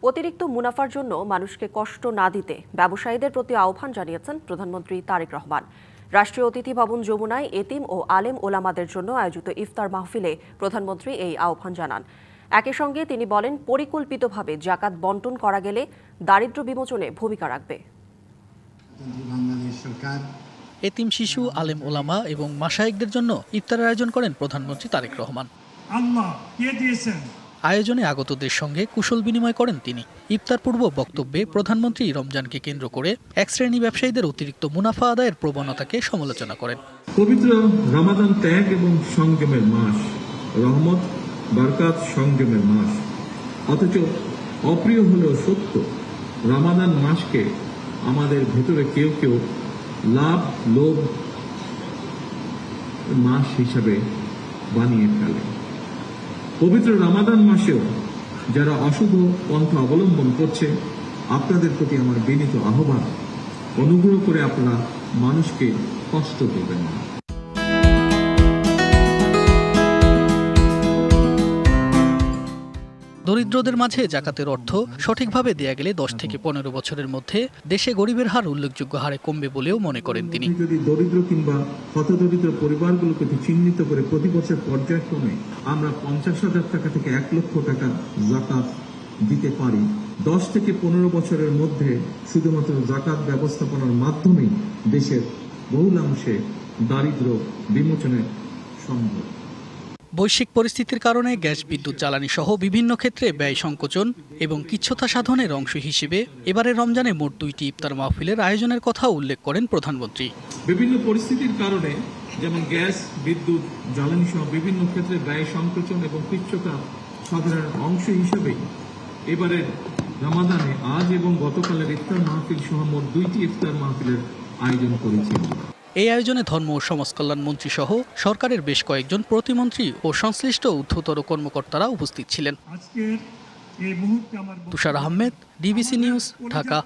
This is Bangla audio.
অতিরিক্ত মুনাফার জন্য মানুষকে কষ্ট না দিতে ব্যবসায়ীদের প্রতি আহ্বান জানিয়েছেন প্রধানমন্ত্রী তারেক রহমান। রাষ্ট্রীয় অতিথি ভবন যমুনায় এতিম ও আলেম ওলামাদের জন্য আয়োজিত ইফতার মাহফিলে প্রধানমন্ত্রী এই আহ্বান জানান। একই সঙ্গে তিনি বলেন, পরিকল্পিতভাবে জাকাত বণ্টন করা গেলে দারিদ্র্য বিমোচনে ভূমিকা রাখবে। এতিম শিশু, আলেম ওলামা এবং মাশায়েখদের জন্য ইফতারের আয়োজন করেন প্রধানমন্ত্রী তারেক রহমান। আয়োজনে আগতদের সঙ্গে কুশল বিনিময় করেন তিনি। ইফতার পূর্ব বক্তব্যে প্রধানমন্ত্রী রমজানকে কেন্দ্র করে এক শ্রেণী ব্যবসায়ীদের অতিরিক্ত মুনাফা আদায়ের প্রবণতাকে সমালোচনা করেন। পবিত্র রমাদান ত্যাগ এবং সংযমের মাস, রহমত বরকত সংযমের মাস। অথচ অপ্রিয় হলেও সত্য, রমাদান মাসকে আমাদের ভেতরে কেউ কেউ লাভ লোভ মাস হিসাবে বানিয়ে ফেলে। পবিত্র রমাদান মাসেও যারা অশুভ পন্থা অবলম্বন করছে, আপনাদের প্রতি আমার বিনীত আহ্বান, অনুগ্রহ করে আপনারা মানুষকে কষ্ট দেবেন না। দরিদ্রদের মাঝে জাকাতের অর্থ সঠিকভাবে দেয়া গেলে 10 থেকে 15 বছরের মধ্যে দেশে গরিবের হার উল্লেখযোগ্য হারে কমবে বলেও মনে করেন তিনি। যদি দরিদ্র কিংবা হতদরিদ্র পরিবারগুলোকে চিহ্নিত করে প্রতি বছর পর্যায়ক্রমে আমরা 50,000 টাকা থেকে 1 লক্ষ টাকা জাকাত দিতে পারি, 10 থেকে 15 বছরের মধ্যে শুধুমাত্র জাকাত ব্যবস্থাপনার মাধ্যমেই দেশের বহুলাংশে দারিদ্র্য বিমোচনে সম্ভব। বৈশ্বিক পরিস্থিতির কারণে গ্যাস, বিদ্যুৎ, জ্বালানি সহ বিভিন্ন ক্ষেত্রে ব্যয় সংকোচন এবং কিচ্ছতা সাধনের অংশ হিসেবে এবারে রমজানে মোট 2টি ইফতার মাহফিলের আয়োজনের কথা উল্লেখ করেন প্রধানমন্ত্রী। বিভিন্ন পরিস্থিতির কারণে যেমন গ্যাস, বিদ্যুৎ, জ্বালানি সহ বিভিন্ন ক্ষেত্রে ব্যয় সংকোচন এবং কিচ্ছতা সাধনের অংশ হিসেবে এবারে রমাদানে আজ এবং গতকালের ইফতার মাহফিল সহ মোট 2টি ইফতার মাহফিলের আয়োজন করেছি। এই আয়োজনে ধর্ম ও সমাজ কল্যাণ মন্ত্রী সহ সরকারের বেশ কয়েকজন প্রতিমন্ত্রী ও সংশ্লিষ্ট ঊর্ধ্বতর কর্মকর্তারা উপস্থিত ছিলেন। তুষার আহমেদ, ডিবিসি নিউজ, ঢাকা।